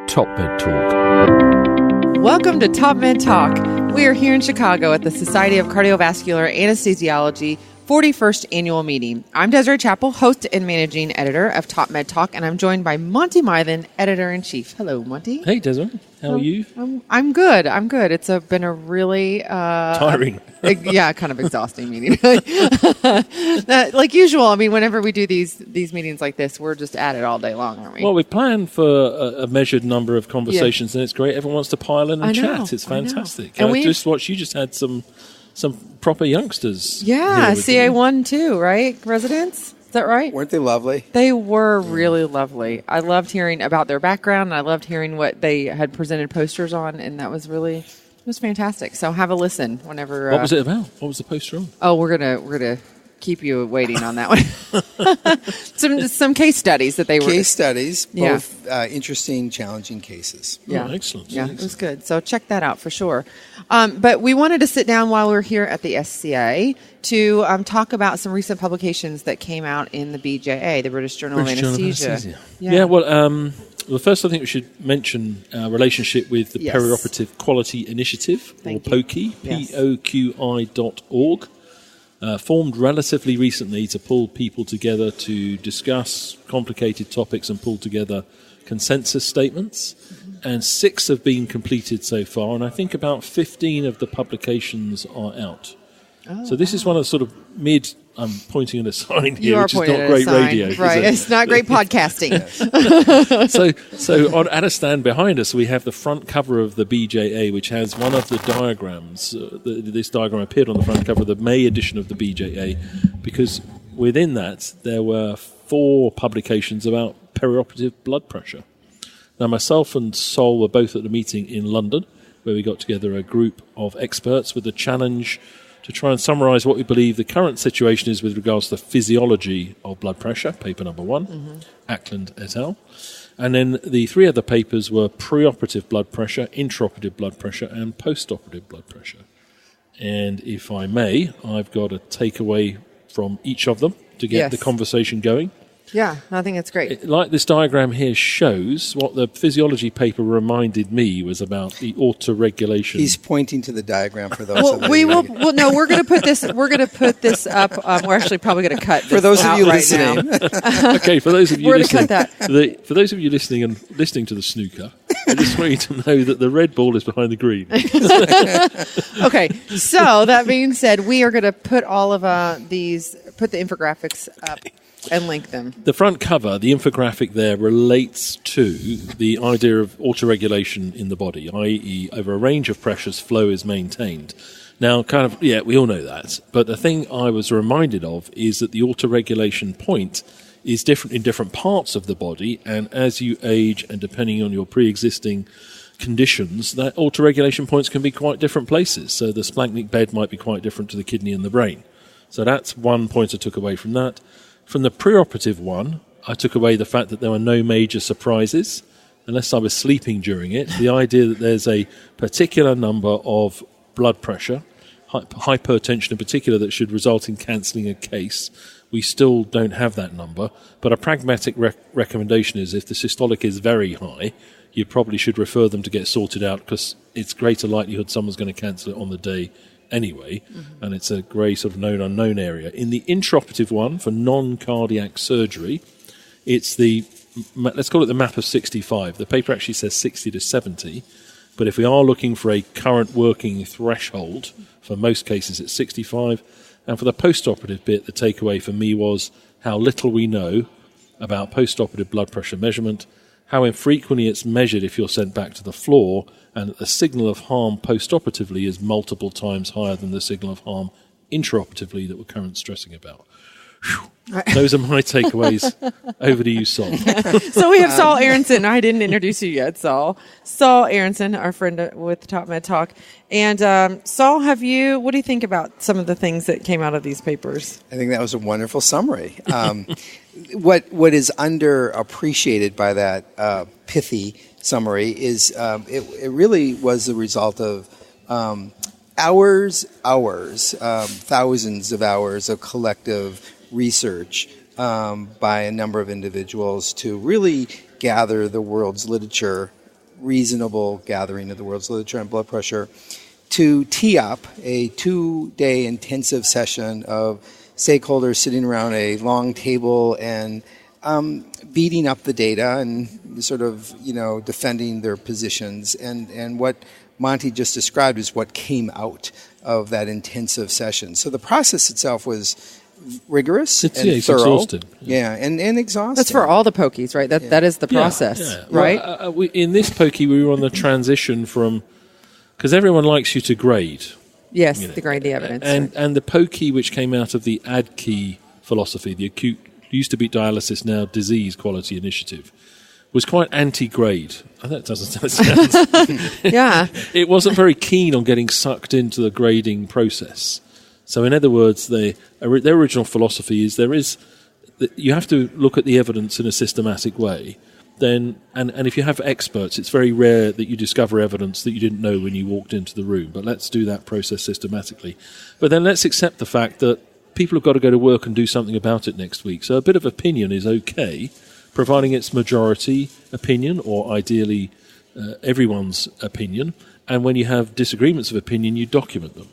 TopMedTalk. Welcome to TopMedTalk. We are here in Chicago at the Society of Cardiovascular Anesthesiology 41st Annual Meeting. I'm Desiree Chappell, host and managing editor of TopMedTalk, and I'm joined by Monty Mythen, editor-in-chief. Hello, Monty. Hey, Desiree. How are you? I'm good. It's been a really... tiring. Kind of exhausting meeting. Like usual, I mean, whenever we do these meetings like this, we're just at it all day long, aren't we? Well, we've planned for a measured number of conversations, and it's great. Everyone wants to pile in and chat. It's fantastic. And you just had some proper youngsters. Yeah, SCA 1, 2, right? Residents? Is that right? Weren't they lovely? They were really lovely. I loved hearing about their background. And I loved hearing what they had presented posters on, and that was fantastic. So have a listen whenever. What was it about? What was the poster on? Oh, we're gonna keep you waiting on that one. some case studies that they were. Case studies, both interesting, challenging cases. Yeah, excellent. Yeah, it was good. So check that out for sure. But we wanted to sit down while we were here at the SCA to talk about some recent publications that came out in the BJA, the British Journal of Anesthesia. Well, first I think we should mention our relationship with the Perioperative Quality Initiative, or POQI, POQI.org. Formed relatively recently to pull people together to discuss complicated topics and pull together consensus statements. And 6 have been completed so far, and I think about 15 of the publications are out. So this is one of the sort of I'm pointing at a sign here, which is not great radio. Right, it's not great podcasting. So at a stand behind us, we have the front cover of the BJA, which has one of the diagrams. This diagram appeared on the front cover of the May edition of the BJA, because within that, there were 4 publications about perioperative blood pressure. Now, myself and Sol were both at the meeting in London, where we got together a group of experts with the challenge to try and summarise what we believe the current situation is with regards to the physiology of blood pressure, paper number 1, Ackland et al. And then the 3 other papers were preoperative blood pressure, intraoperative blood pressure, and postoperative blood pressure. And if I may, I've got a takeaway from each of them to get the conversation going. Yeah, I think it's great. Like this diagram here shows, what the physiology paper reminded me was about the autoregulation. He's pointing to the diagram for those. Well, we're going to put this. We're going to put this up. We're actually probably going to cut this for those of you right listening. Okay, for those of you we're listening, cut that. For those of you listening and listening to the snooker, I just want you to know that the red ball is behind the green. Okay, so that being said, we are going to put all of put the infographics up. And link them. The front cover, the infographic there, relates to the idea of autoregulation in the body, i.e. over a range of pressures, flow is maintained. Now, we all know that. But the thing I was reminded of is that the autoregulation point is different in different parts of the body, and as you age and depending on your pre-existing conditions, that autoregulation points can be quite different places. So the splanchnic bed might be quite different to the kidney and the brain. So that's one point I took away from that. From the preoperative one, I took away the fact that there were no major surprises, unless I was sleeping during it. The idea that there's a particular number of blood pressure, hypertension in particular, that should result in cancelling a case. We still don't have that number, but a pragmatic recommendation is if the systolic is very high, you probably should refer them to get sorted out, because it's greater likelihood someone's going to cancel it on the day anyway, and it's a grey sort of known unknown area. In the intraoperative one for non-cardiac surgery, it's let's call it the map of 65. The paper actually says 60 to 70, but if we are looking for a current working threshold, for most cases it's 65. And for the postoperative bit, the takeaway for me was how little we know about postoperative blood pressure measurement, how infrequently it's measured if you're sent back to the floor, and the signal of harm postoperatively is multiple times higher than the signal of harm intraoperatively that we're currently stressing about. Those are my takeaways. Over to you, Sol. So we have Sol Aronson. I didn't introduce you yet, Sol. Sol Aronson, our friend with TopMedTalk. And Sol, what do you think about some of the things that came out of these papers? I think that was a wonderful summary. What is underappreciated by that pithy summary is it really was the result of thousands of hours of collective research by a number of individuals to really gather the world's literature reasonable gathering of the world's literature on blood pressure, to tee up a 2-day intensive session of stakeholders sitting around a long table and beating up the data and sort of, defending their positions. And what Monty just described is what came out of that intensive session. So the process itself was rigorous and thorough. Exhausting. Yeah, and exhausting. That's for all the pokies, right? That is the process, right? Well, in this pokey, we were on the transition from, because everyone likes you to grade. Yes, to grade the evidence. And the pokey which came out of the ADKI philosophy, the acute, used to be dialysis, now disease quality initiative, was quite anti-grade. That doesn't sound. Yeah. It wasn't very keen on getting sucked into the grading process. So in other words, their original philosophy is you have to look at the evidence in a systematic way. Then, and if you have experts, it's very rare that you discover evidence that you didn't know when you walked into the room. But let's do that process systematically. But then let's accept the fact that people have got to go to work and do something about it next week. So a bit of opinion is okay, providing it's majority opinion or ideally everyone's opinion. And when you have disagreements of opinion, you document them.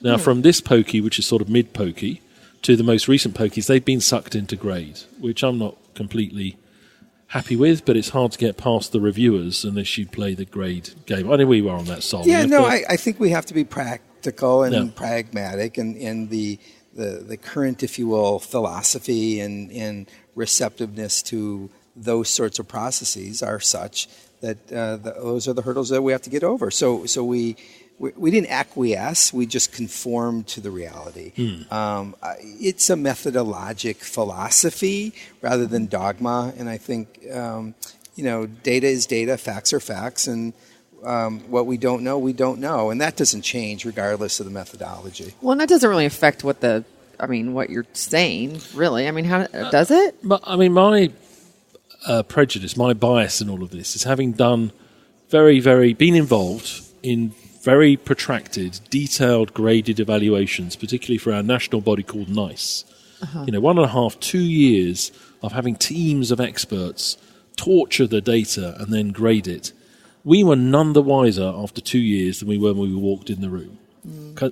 Now, from this pokey, which is sort of mid-pokey, to the most recent pokies, they've been sucked into grade, which I'm not completely happy with, but it's hard to get past the reviewers unless you play the grade game. I know we were on that solid. Yeah, no, I think we have to be practical and pragmatic, and the current, if you will, philosophy and receptiveness to those sorts of processes are such that those are the hurdles that we have to get over. So we didn't acquiesce, we just conformed to the reality. It's a methodologic philosophy rather than dogma, and I think, data is data, facts are facts, and what we don't know, and that doesn't change regardless of the methodology. Well, and that doesn't really affect what you're saying, really. I mean, how does it? But, my prejudice, my bias in all of this is having done been involved in very protracted, detailed, graded evaluations, particularly for our national body called NICE. 1.5, 2 years of having teams of experts torture the data and then grade it. We were none the wiser after 2 years than we were when we walked in the room.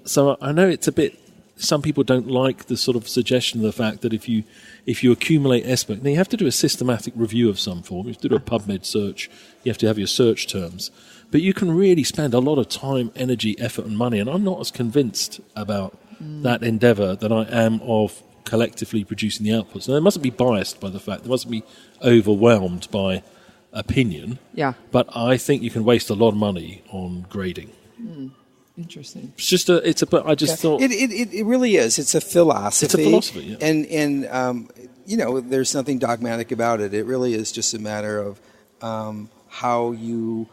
So I know it's a bit, some people don't like the sort of suggestion of the fact that if you accumulate experts, now you have to do a systematic review of some form. You have to do a PubMed search. You have to have your search terms. But you can really spend a lot of time, energy, effort, and money. And I'm not as convinced about that endeavour than I am of collectively producing the outputs. Now, they mustn't be biased by the fact. They mustn't be overwhelmed by opinion. Yeah. But I think you can waste a lot of money on grading. Interesting. It's just but I just thought it really is. It's a philosophy. It's a philosophy, yeah. And there's nothing dogmatic about it. It really is just a matter of how you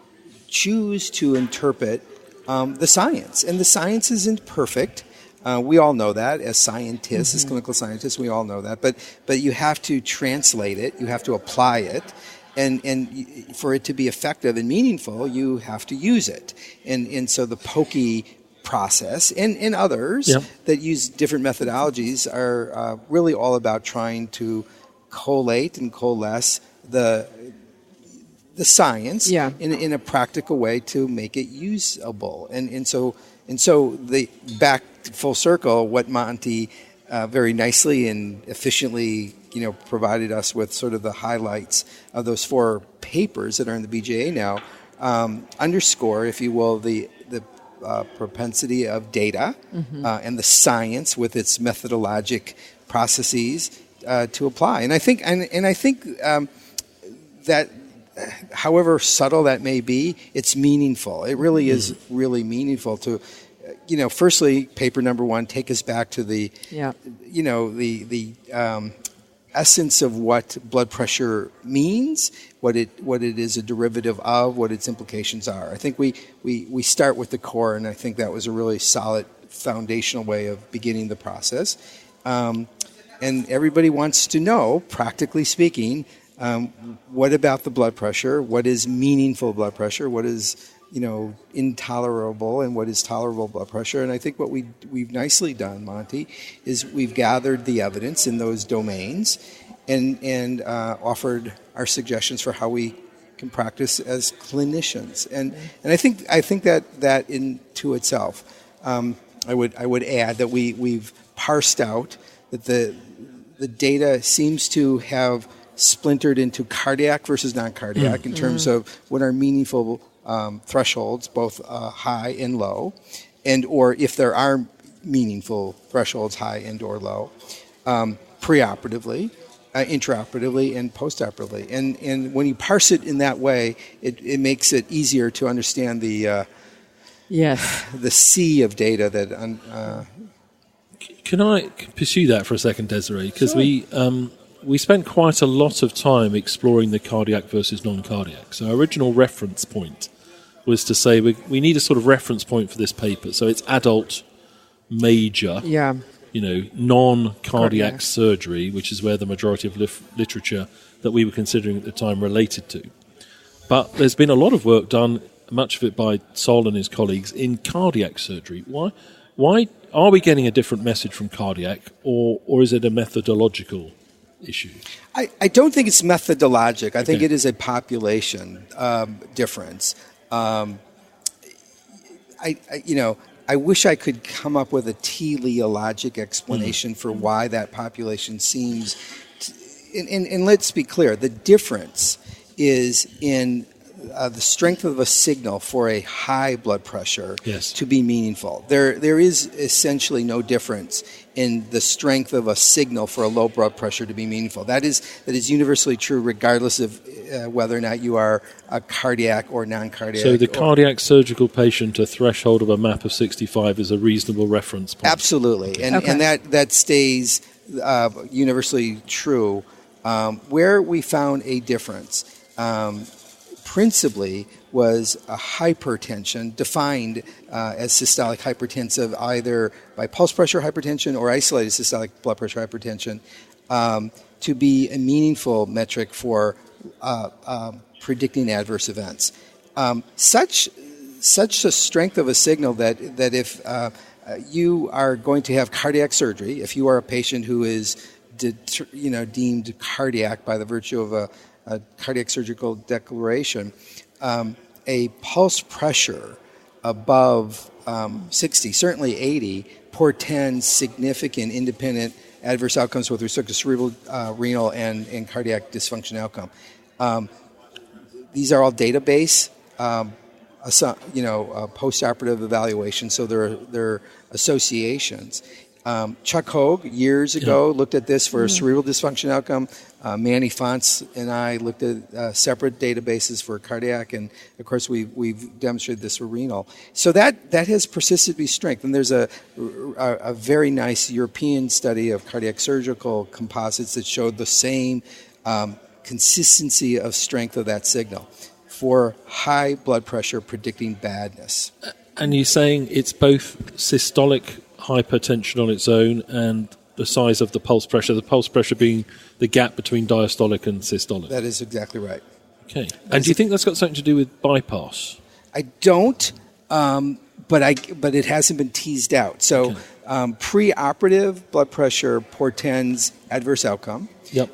choose to interpret the science. And the science isn't perfect. We all know that as scientists, as clinical scientists, we all know that. But you have to translate it. You have to apply it. And for it to be effective and meaningful, you have to use it. And so the pokey process and others that use different methodologies are really all about trying to collate and coalesce the science in a practical way to make it usable. And so the back full circle, what Monty very nicely and efficiently provided us with sort of the highlights of those 4 papers that are in the BJA now, underscore, if you will, the propensity of data and the science with its methodologic processes to apply. And I think that however subtle that may be, it's meaningful. It really is really meaningful to, firstly, paper number 1, take us back to the essence of what blood pressure means, what it is a derivative of, what its implications are. I think we start with the core, and I think that was a really solid foundational way of beginning the process. And everybody wants to know, practically speaking, what about the blood pressure? What is meaningful blood pressure? What is intolerable and what is tolerable blood pressure? And I think what we've nicely done, Monty, is we've gathered the evidence in those domains and offered our suggestions for how we can practice as clinicians, and I think that into itself, I would add that we've parsed out that the data seems to have splintered into cardiac versus non-cardiac in terms of what are meaningful thresholds, both high and low, and or if there are meaningful thresholds, high and or low, preoperatively, intraoperatively, and postoperatively. And when you parse it in that way, it makes it easier to understand the sea of data that. Can I pursue that for a second, Desiree? Because we spent quite a lot of time exploring the cardiac versus non-cardiac. So our original reference point was to say we need a sort of reference point for this paper. So it's adult, major, non-cardiac surgery, which is where the majority of literature that we were considering at the time related to. But there's been a lot of work done, much of it by Sol and his colleagues, in cardiac surgery. Why are we getting a different message from cardiac, or is it a methodological issue? I don't think it's methodologic. I think it is a population difference. I wish I could come up with a teleologic explanation for why that population seems. And let's be clear: the difference is in the strength of a signal for a high blood pressure to be meaningful. There is essentially no difference in the strength of a signal for a low blood pressure to be meaningful. That is universally true regardless of whether or not you are a cardiac or non-cardiac. So the cardiac surgical patient, a threshold of a MAP of 65 is a reasonable reference point. Absolutely. And that stays universally true. Where we found a difference principally was a hypertension defined as systolic hypertensive either by pulse pressure hypertension or isolated systolic blood pressure hypertension to be a meaningful metric for predicting adverse events. Such a strength of a signal that if you are going to have cardiac surgery, if you are a patient who is deemed cardiac by the virtue of a cardiac surgical declaration, a pulse pressure above 60, certainly 80, portends significant independent adverse outcomes with respect to cerebral, renal, and cardiac dysfunction outcome. These are all database, post-operative evaluations, so they're associations. Chuck Hogue, years ago, looked at this for a cerebral dysfunction outcome. Manny Fonts and I looked at separate databases for cardiac, and of course we've demonstrated this for renal. So that has persisted to be strength. And there's a very nice European study of cardiac surgical composites that showed the same consistency of strength of that signal for high blood pressure predicting badness. And you're saying it's both systolic hypertension on its own and the size of the pulse pressure being the gap between diastolic and systolic. That is exactly right. Okay. And do you think that's got something to do with bypass? I don't, but it hasn't been teased out. So preoperative blood pressure portends adverse outcome. Yep.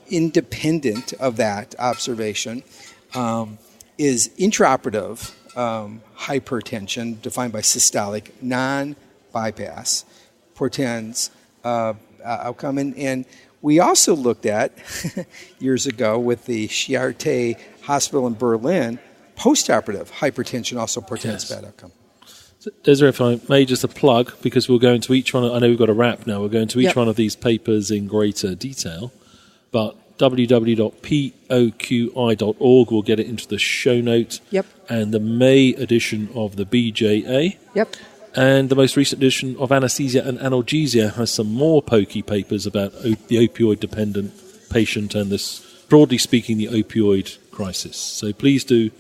Independent of that observation is intraoperative hypertension defined by systolic non-bypass portends outcome. And we also looked at, years ago with the Charité Hospital in Berlin, postoperative hypertension also portends bad outcome. So, Desiree, if I may, just a plug, because we'll go into each one. I know we've got a wrap now. We'll go into each one of these papers in greater detail. But www.poqi.org will get it into the show note. Yep. And the May edition of the BJA. Yep. And the most recent edition of Anesthesia and Analgesia has some more pokey papers about the opioid-dependent patient and this, broadly speaking, the opioid crisis. So please do,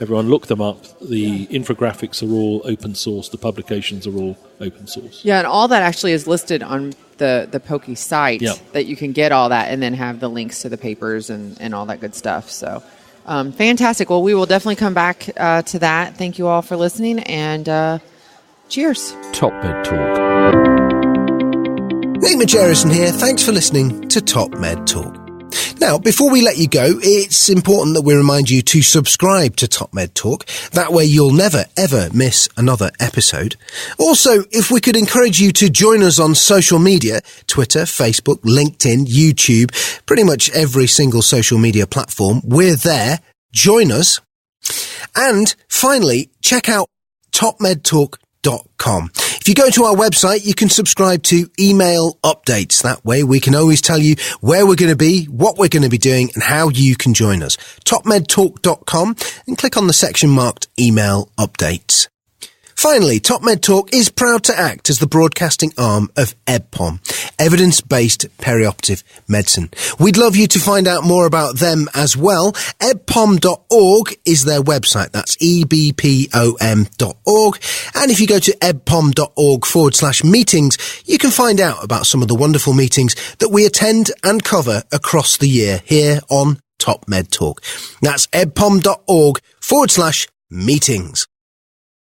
everyone, look them up. The infographics are all open source. The publications are all open source. Yeah, and all that actually is listed on the Pokey site that you can get all that and then have the links to the papers and all that good stuff. So fantastic. Well, we will definitely come back to that. Thank you all for listening, and cheers. TopMedTalk. Hey, Mitch Aronson here. Thanks for listening to TopMedTalk. Now, before we let you go, it's important that we remind you to subscribe to TopMedTalk. That way you'll never, ever miss another episode. Also, if we could encourage you to join us on social media, Twitter, Facebook, LinkedIn, YouTube, pretty much every single social media platform, we're there. Join us. And finally, check out TopMedTalk.com. If you go to our website, you can subscribe to email updates. That way we can always tell you where we're going to be, what we're going to be doing, and how you can join us. TopMedTalk.com and click on the section marked email updates. Finally, TopMedTalk is proud to act as the broadcasting arm of EBPOM, Evidence-Based Perioperative Medicine. We'd love you to find out more about them as well. ebpom.org is their website. That's ebpom.org. And if you go to ebpom.org/meetings, you can find out about some of the wonderful meetings that we attend and cover across the year here on TopMedTalk. That's ebpom.org/meetings.